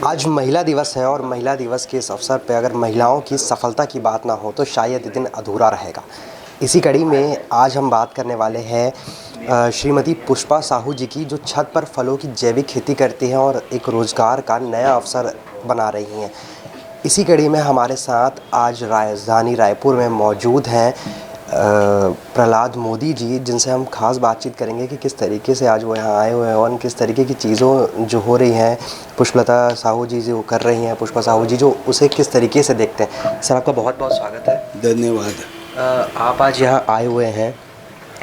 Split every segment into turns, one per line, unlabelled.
आज महिला दिवस है और महिला दिवस के इस अवसर पे अगर महिलाओं की सफलता की बात ना हो तो शायद ये दिन अधूरा रहेगा। इसी कड़ी में आज हम बात करने वाले हैं श्रीमती पुष्पा साहू जी की, जो छत पर फलों की जैविक खेती करती हैं और एक रोज़गार का नया अवसर बना रही हैं। इसी कड़ी में हमारे साथ आज राजधानी रायपुर में मौजूद हैं प्रहलाद मोदी जी, जिनसे हम खास बातचीत करेंगे कि किस तरीके से आज वो यहाँ आए हुए हैं और किस तरीके की चीज़ों जो हो रही हैं पुष्पलता साहू जी जो कर रही हैं, पुष्पा साहू जी जो उसे किस तरीके से देखते हैं। सर, आपका बहुत बहुत स्वागत है।
धन्यवाद।
आप आज यहाँ आए हुए हैं,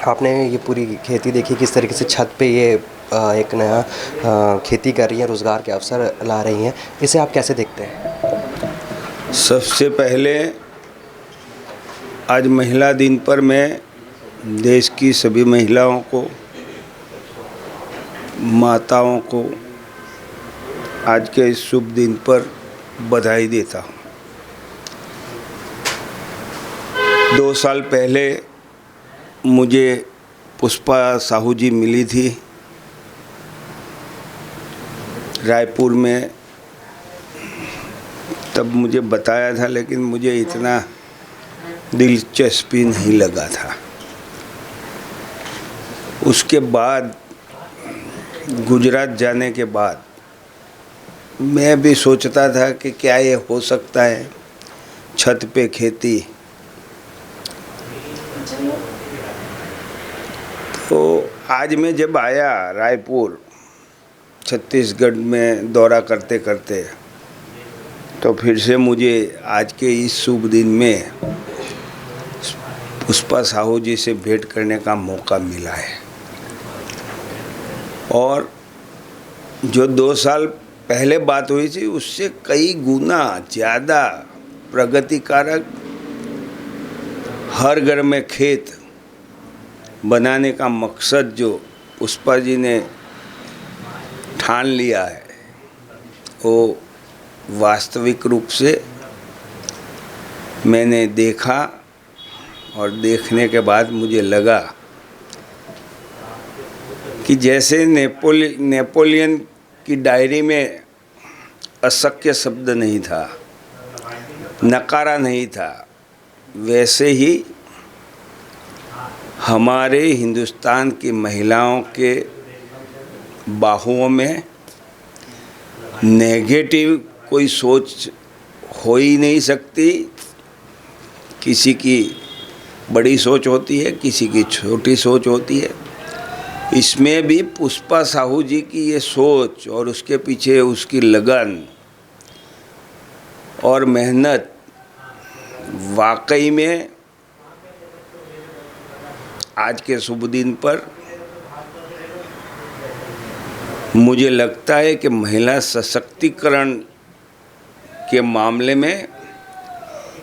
आपने ये पूरी खेती देखी किस तरीके से छत पे ये एक नया खेती कर रही हैं, रोज़गार के अवसर ला रही हैं, इसे आप कैसे देखते हैं?
सबसे पहले आज महिला दिन पर मैं देश की सभी महिलाओं को, माताओं को आज के इस शुभ दिन पर बधाई देता हूँ। 2 साल पहले मुझे पुष्पा साहू जी मिली थी रायपुर में, तब मुझे बताया था, लेकिन मुझे इतना दिलचस्पी नहीं लगा था। उसके बाद गुजरात जाने के बाद मैं भी सोचता था कि क्या ये हो सकता है छत पे खेती। तो आज मैं जब आया रायपुर छत्तीसगढ़ में दौरा करते करते, तो फिर से मुझे आज के इस शुभ दिन में पुष्पा साहू जी से भेंट करने का मौका मिला है। और जो 2 साल पहले बात हुई थी उससे कई गुना ज़्यादा प्रगतिकारक हर घर में खेत बनाने का मकसद जो पुष्पा जी ने ठान लिया है, वो वास्तविक रूप से मैंने देखा। और देखने के बाद मुझे लगा कि जैसे नेपोलियन की डायरी में अशक्य शब्द नहीं था, नकारा नहीं था, वैसे ही हमारे हिंदुस्तान की महिलाओं के बाहुओं में नेगेटिव कोई सोच हो ही नहीं सकती। किसी की बड़ी सोच होती है, किसी की छोटी सोच होती है। इसमें भी पुष्पा साहू जी की ये सोच और उसके पीछे उसकी लगन और मेहनत वाकई में आज के शुभ दिन पर मुझे लगता है कि महिला सशक्तिकरण के मामले में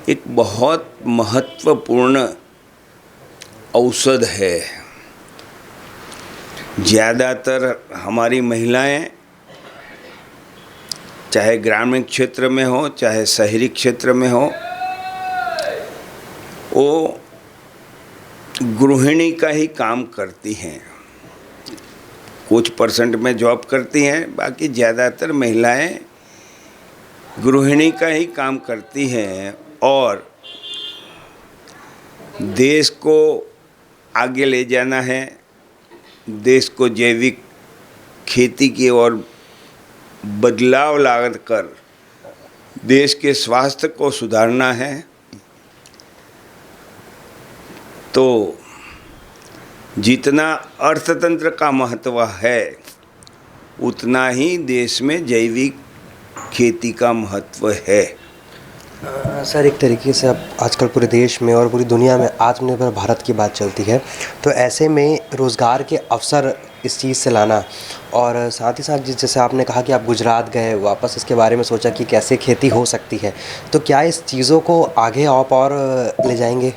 एक बहुत महत्वपूर्ण औषध है। ज़्यादातर हमारी महिलाएं चाहे ग्रामीण क्षेत्र में हो चाहे शहरी क्षेत्र में हो, वो गृहिणी का ही काम करती हैं। कुछ परसेंट में जॉब करती हैं, बाकी ज़्यादातर महिलाएं गृहिणी का ही काम करती हैं। और देश को आगे ले जाना है, देश को जैविक खेती की ओर बदलाव ला कर देश के स्वास्थ्य को सुधारना है, तो जितना अर्थतंत्र का महत्व है उतना ही देश में जैविक खेती का महत्व है।
सर, एक तरीके से अब आजकल पूरे देश में और पूरी दुनिया में आत्मनिर्भर भारत की बात चलती है, तो ऐसे में रोज़गार के अवसर इस चीज़ से लाना और साथ ही साथ जैसे आपने कहा कि आप गुजरात गए, वापस इसके बारे में सोचा कि कैसे खेती हो सकती है, तो क्या इस चीज़ों को आगे आप और ले जाएंगे?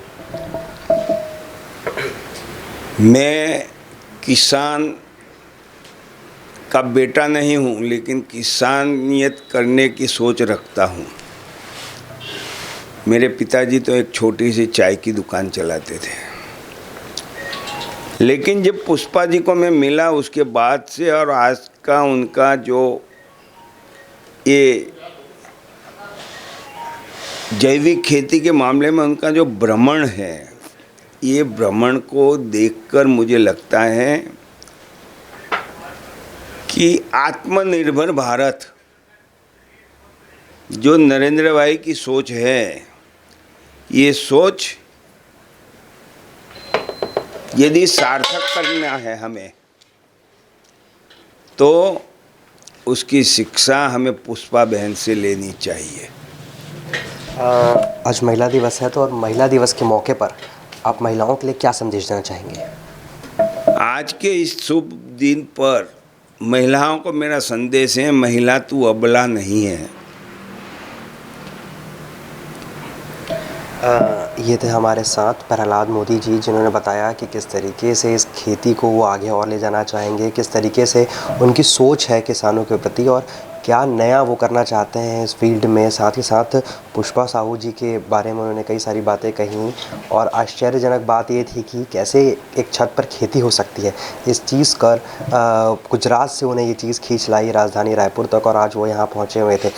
मैं किसान का बेटा नहीं हूँ, लेकिन किसानियत करने की सोच रखता हूँ। मेरे पिताजी तो एक छोटी सी चाय की दुकान चलाते थे, लेकिन जब पुष्पा जी को मैं मिला उसके बाद से और आज का उनका जो ये जैविक खेती के मामले में उनका जो भ्रमण है, ये भ्रमण को देखकर मुझे लगता है कि आत्मनिर्भर भारत जो नरेंद्र भाई की सोच है, ये सोच यदि सार्थक करना है हमें, तो उसकी शिक्षा हमें पुष्पा बहन से लेनी चाहिए।
आज महिला दिवस है, तो और महिला दिवस के मौके पर आप महिलाओं के लिए क्या संदेश देना चाहेंगे?
आज के इस शुभ दिन पर महिलाओं को मेरा संदेश है, महिला तू अबला नहीं है।
ये थे हमारे साथ प्रहलाद मोदी जी, जिन्होंने बताया कि किस तरीके से इस खेती को वो आगे और ले जाना चाहेंगे, किस तरीके से उनकी सोच है किसानों के प्रति और क्या नया वो करना चाहते हैं इस फील्ड में। साथ ही साथ पुष्पा साहू जी के बारे में उन्होंने कई सारी बातें कहीं और आश्चर्यजनक बात ये थी कि कैसे एक छत पर खेती हो सकती है। इस चीज़ कर गुजरात से उन्हें ये चीज़ खींच लाई राजधानी रायपुर तक और आज वो यहाँ पहुँचे हुए थे।